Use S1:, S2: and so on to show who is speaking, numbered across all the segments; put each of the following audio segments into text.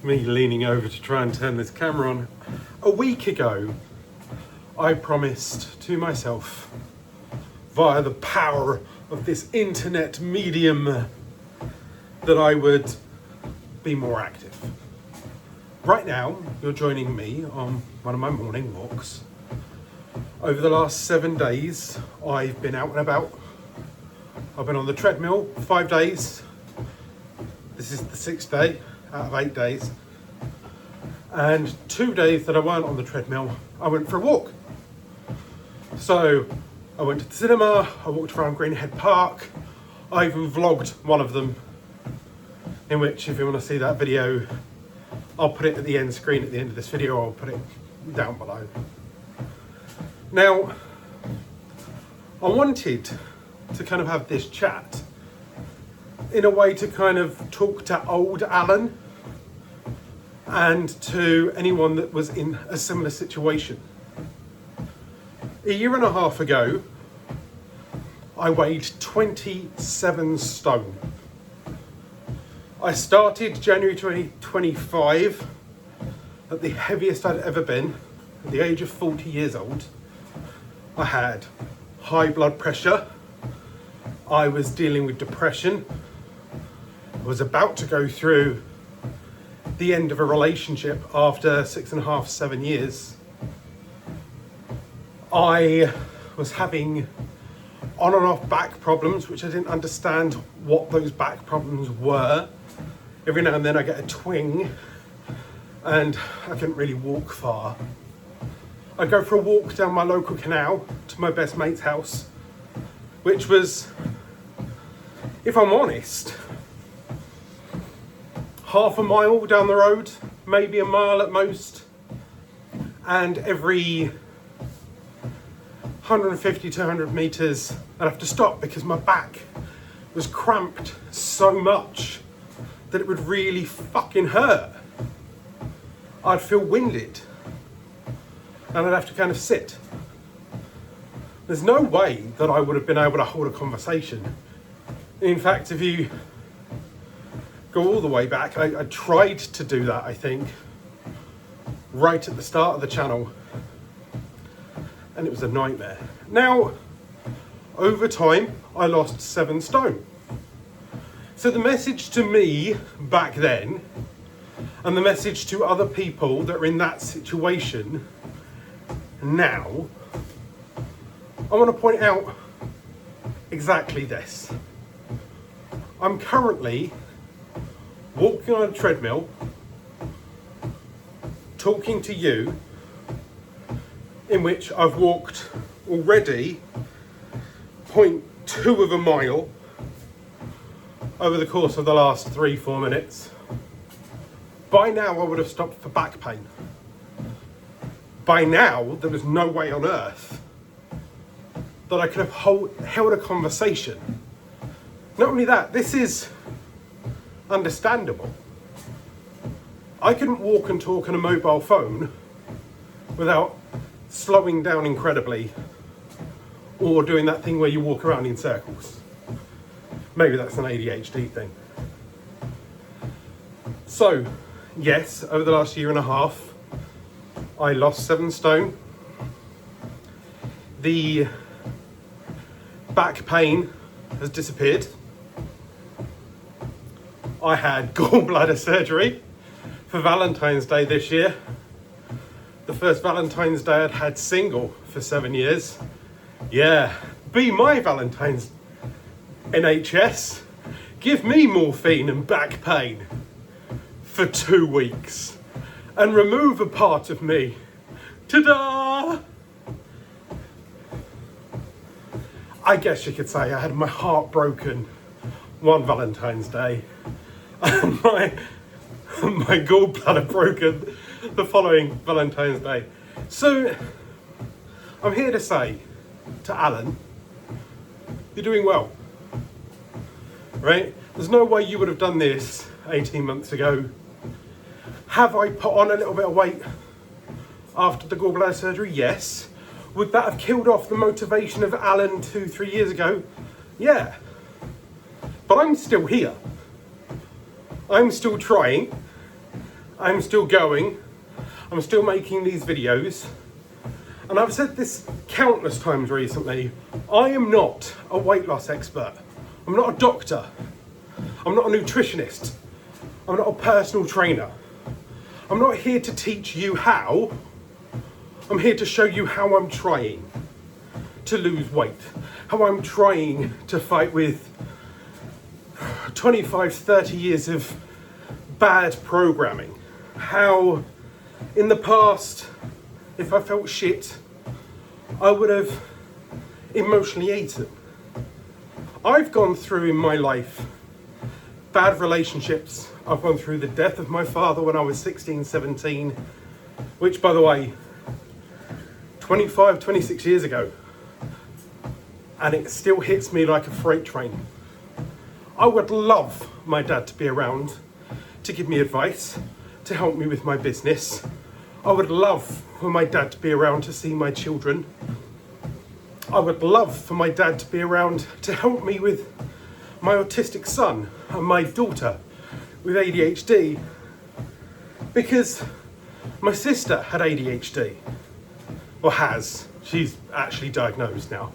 S1: me leaning over to try and turn this camera on. A week ago, I promised to myself, via the power of this internet medium, that I would be more active. Right now, you're joining me on one of my morning walks. Over the last 7 days, I've been out and about. I've been on the treadmill 5 days. This is the 6th day out of 8 days. And 2 days that I weren't on the treadmill, I went for a walk. So I went to the cinema, I walked around Greenhead Park. I even vlogged one of them, in which, if you want to see that video, I'll put it at the end screen at the end of this video, or I'll put it down below. Now, I wanted to kind of have this chat in a way to kind of talk to old Alan and to anyone that was in a similar situation. A year and a half ago, I weighed 27 stone. I started January 2025 at the heaviest I'd ever been, at the age of 40 years old. I had high blood pressure. I was dealing with depression. I was about to go through the end of a relationship after 6.5, 7 years. I was having on and off back problems, which I didn't understand what those back problems were. Every now and then I get a twinge and I couldn't really walk far. I'd go for a walk down my local canal to my best mate's house, which was, if I'm honest, half a mile down the road, maybe a mile at most, and every 150 to 100 meters I'd have to stop because my back was cramped so much that it would really fucking hurt. I'd feel winded and I'd have to kind of sit. There's no way that I would have been able to hold a conversation. In fact, if you go all the way back, I tried to do that, I think, right at the start of the channel, and it was a nightmare. Now, over time, I lost 7 stone. So the message to me back then, and the message to other people that are in that situation now, I want to point out exactly this. I'm currently walking on a treadmill, talking to you, in which I've walked already 0.2 of a mile over the course of the last 3-4 minutes. By now I would have stopped for back pain. By now there was no way on earth that I could have held a conversation. Not only that, this is understandable. I couldn't walk and talk on a mobile phone without slowing down incredibly or doing that thing where you walk around in circles. Maybe that's an ADHD thing. So, yes, over the last year and a half, I lost 7 stone. The back pain has disappeared. I had gallbladder surgery for Valentine's Day this year. The first Valentine's Day I'd had single for 7 years. Yeah, be my Valentine's, NHS. Give me morphine and back pain for 2 weeks and remove a part of me. Ta-da! I guess you could say I had my heart broken one Valentine's Day and my gallbladder broken the following Valentine's Day. So I'm here to say to Alan, you're doing well, right? There's no way you would have done this 18 months ago. Have I put on a little bit of weight after the gallbladder surgery? Yes. Would that have killed off the motivation of Alan 2-3 years ago? Yeah. But I'm still here. I'm still trying. I'm still going. I'm still making these videos. And I've said this countless times recently. I am not a weight loss expert. I'm not a doctor. I'm not a nutritionist. I'm not a personal trainer. I'm not here to teach you how. I'm here to show you how I'm trying to lose weight. How I'm trying to fight with 25, 30 years of bad programming. How in the past, if I felt shit, I would have emotionally eaten. I've gone through in my life bad relationships. I've gone through the death of my father when I was 16, 17, which, by the way, 25, 26 years ago, and it still hits me like a freight train. I would love my dad to be around to give me advice, to help me with my business. I would love for my dad to be around to see my children. I would love for my dad to be around to help me with my autistic son and my daughter with ADHD, because my sister had ADHD, or has. She's actually diagnosed now.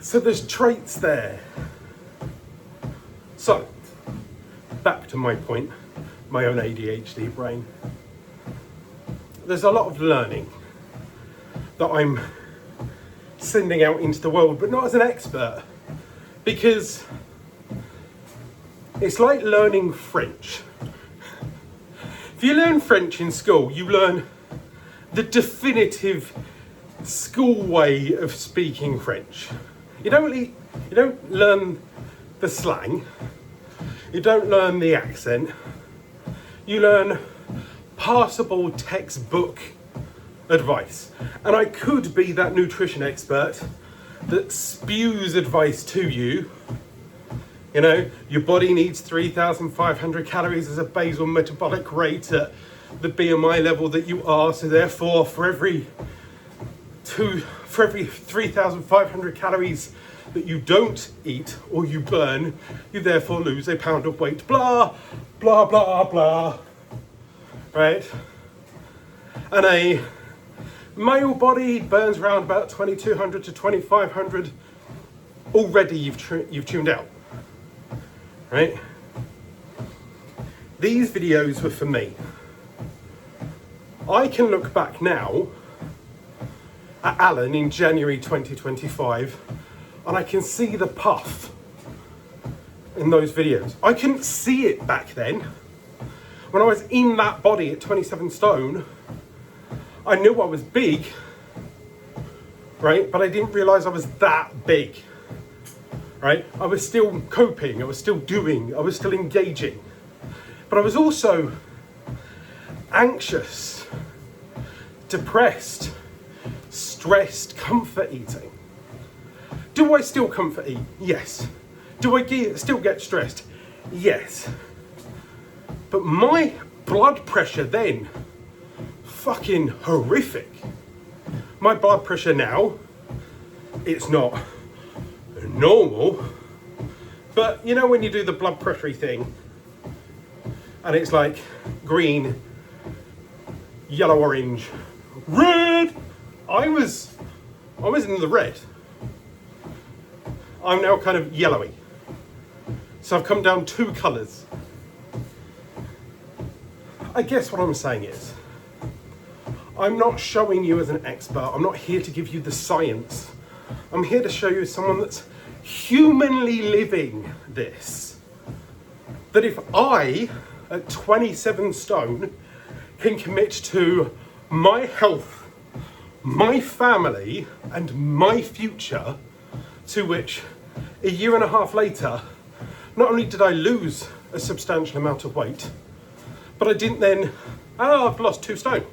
S1: So there's traits there. So, back to my point, my own ADHD brain. There's a lot of learning that I'm sending out into the world, but not as an expert, because it's like learning French. If you learn French in school, you learn the definitive school way of speaking French. You don't learn the slang, you don't learn the accent, you learn passable textbook advice. And I could be that nutrition expert that spews advice to you. You know, your body needs 3,500 calories as a basal metabolic rate at the BMI level that you are, so therefore for every 3,500 calories that you don't eat or you burn, you therefore lose a pound of weight, blah, blah, blah, blah, right? And a male body burns around about 2,200 to 2,500. Already you've tuned out, right? These videos were for me. I can look back now at Alan in January 2025, and I can see the puff in those videos. I couldn't see it back then. When I was in that body at 27 stone, I knew I was big, right? But I didn't realize I was that big, right? I was still coping, I was still doing, I was still engaging. But I was also anxious, depressed, stressed, comfort eating. Do I still comfort eat? Yes. Do I still get stressed? Yes. But my blood pressure then, fucking horrific. My blood pressure now, it's not normal, but you know when you do the blood pressure thing, and it's like green, yellow, orange, red. I was in the red. I'm now kind of yellowy. So I've come down 2 colours. I guess what I'm saying is, I'm not showing you as an expert. I'm not here to give you the science. I'm here to show you someone that's humanly living this. That if I, at 27 stone, can commit to my health, my family, and my future, to which a year and a half later, not only did I lose a substantial amount of weight, but I didn't then, I've lost 2 stone.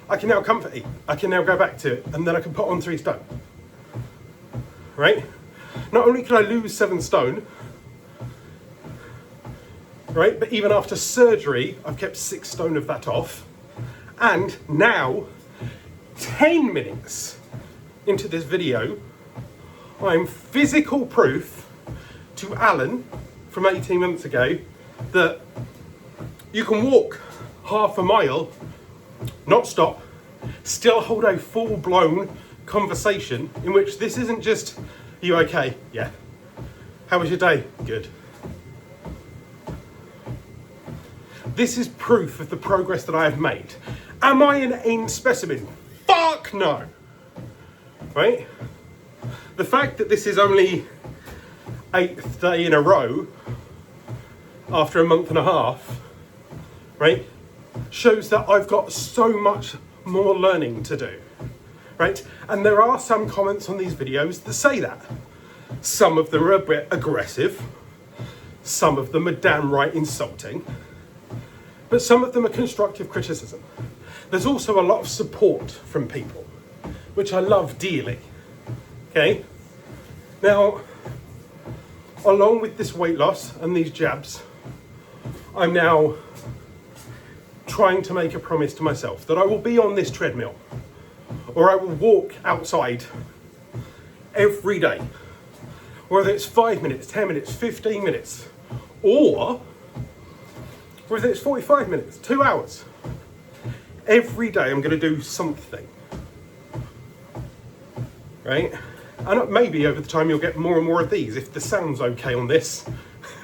S1: I can now comfort eat. I can now go back to it, and then I can put on 3 stone. Right? Not only can I lose 7 stone, right, but even after surgery, I've kept 6 stone of that off. And now, 10 minutes into this video, I'm physical proof to Alan from 18 months ago that you can walk half a mile, not stop, still hold a full-blown conversation in which this isn't just, are you okay? Yeah. How was your day? Good. This is proof of the progress that I have made. Am I an AIM specimen? Fuck no. Right? The fact that this is only 8th day in a row after a month and a half, right, shows that I've got so much more learning to do, right? And there are some comments on these videos that say that. Some of them are a bit aggressive, some of them are downright insulting, but some of them are constructive criticism. There's also a lot of support from people, which I love dearly, okay? Now, along with this weight loss and these jabs, I'm now trying to make a promise to myself that I will be on this treadmill, or I will walk outside every day, whether it's 5 minutes, 10 minutes, 15 minutes, or whether it's 45 minutes, 2 hours. Every day I'm going to do something, right? And maybe over the time you'll get more and more of these if the sound's okay on this,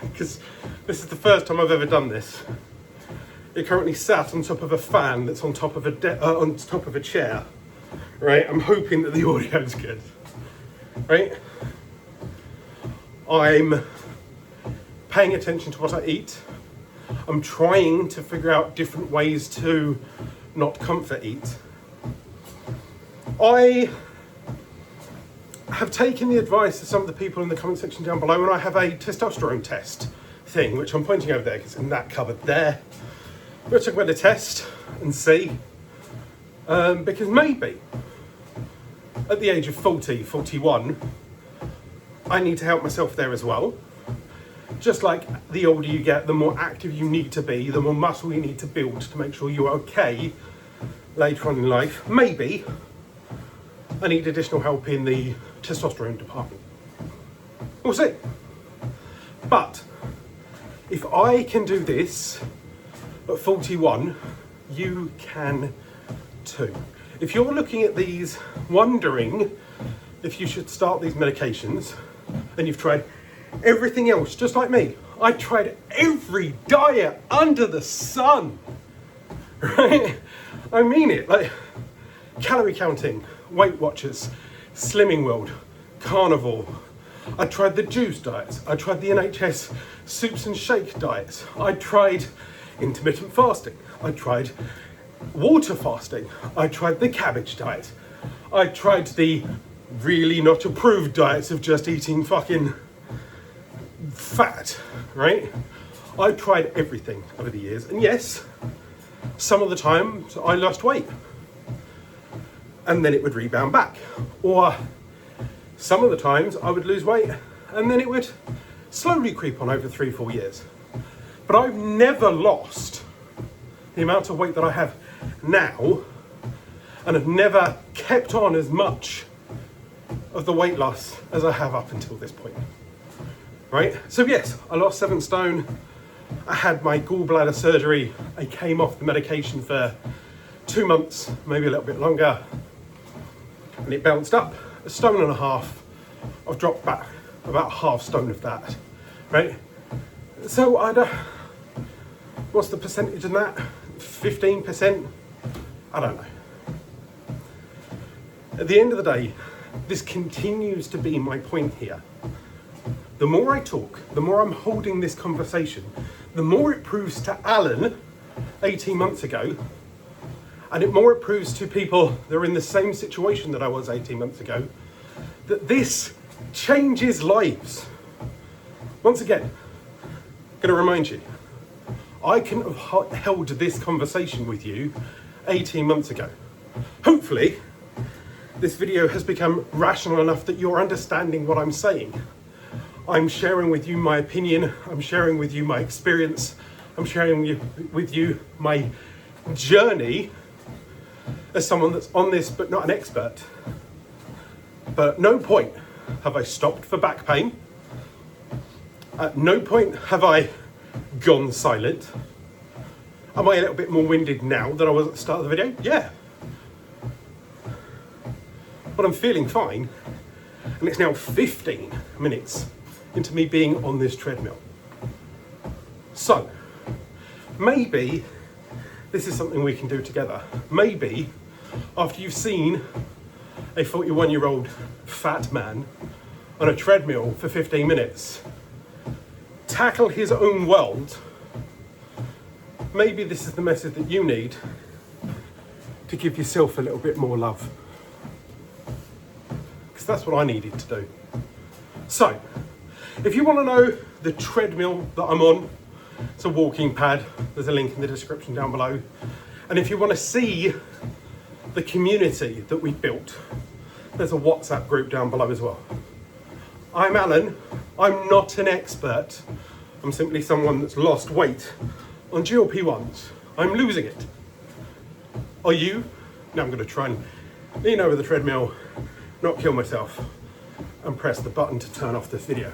S1: because this is the first time I've ever done this. It currently sat on top of a fan that's on top of a chair, right? I'm hoping that the audio's good, right? I'm paying attention to what I eat. I'm trying to figure out different ways to not comfort eat. I have taken the advice of some of the people in the comment section down below, and I have a testosterone test thing, which I'm pointing over there because it's in that cupboard there, which I'm going to test and see, because maybe at the age of 40, 41, I need to help myself there as well. Just like the older you get, the more active you need to be, the more muscle you need to build to make sure you're okay later on in life. Maybe I need additional help in the testosterone department. We'll see. But if I can do this at 41, you can too. If you're looking at these wondering if you should start these medications, and you've tried everything else just like me, I tried every diet under the sun, right? I mean it, like calorie counting, Weight Watchers, Slimming World, Carnivore. I tried the juice diets. I tried the NHS soups and shake diets. I tried intermittent fasting. I tried water fasting. I tried the cabbage diet. I tried the really not approved diets of just eating fucking fat, right? I tried everything over the years, and yes, some of the time I lost weight and then it would rebound back, or some of the times I would lose weight and then it would slowly creep on over 3-4 years. But I've never lost the amount of weight that I have now, and I've never kept on as much of the weight loss as I have up until this point, right? So yes, I lost 7 stone. I had my gallbladder surgery. I came off the medication for 2 months, maybe a little bit longer, and it bounced up 1.5 stone. I've dropped back about 0.5 stone of that, right? So what's the percentage in that? 15%? I don't know. At the end of the day, this continues to be my point here. The more I talk, the more I'm holding this conversation, the more it proves to Alan 18 months ago, and the more it proves to people that are in the same situation that I was 18 months ago, that this changes lives. Once again, I'm going to remind you, I couldn't have held this conversation with you 18 months ago. Hopefully, this video has become rational enough that you're understanding what I'm saying. I'm sharing with you my opinion, I'm sharing with you my experience, I'm sharing with you my journey as someone that's on this but not an expert. But at no point have I stopped for back pain. At no point have I gone silent. Am I a little bit more winded now than I was at the start of the video? Yeah. But I'm feeling fine. And it's now 15 minutes into me being on this treadmill. So, maybe this is something we can do together. Maybe after you've seen a 41-year-old fat man on a treadmill for 15 minutes tackle his own world, maybe this is the message that you need to give yourself a little bit more love. Because that's what I needed to do. So, if you want to know the treadmill that I'm on, it's a walking pad. There's a link in the description down below. And if you want to see the community that we built, there's a WhatsApp group down below as well. I'm Alan. I'm not an expert. I'm simply someone that's lost weight on GLP-1s. I'm losing it. Are you? Now I'm going to try and lean over the treadmill, not kill myself, and press the button to turn off this video.